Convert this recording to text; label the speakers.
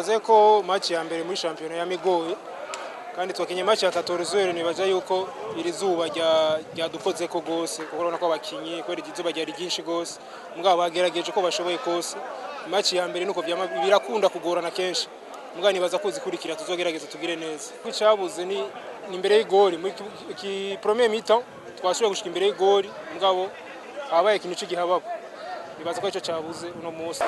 Speaker 1: nibaze ko match ya mbere muri champion yamigoye kandi twakinye match ya 14 nibaza yuko iri zuba ryadukoze ko gose kuko urabona ko abakinyi kweri izuba ryari ryinshi gose mugabo bagerageje ko bashoboye kose match ya mbere nuko birakunda kugorana kenshi mugabo nibaza ko zikurikira tuzogerageza tugire neza icyabuze ni imbere y'igoli muri ki premier mi-temps twashoboye gushika imbere y'igoli mugabo habaye ikintu cy'igihababo nibaza ko ico cyabuze uno munsi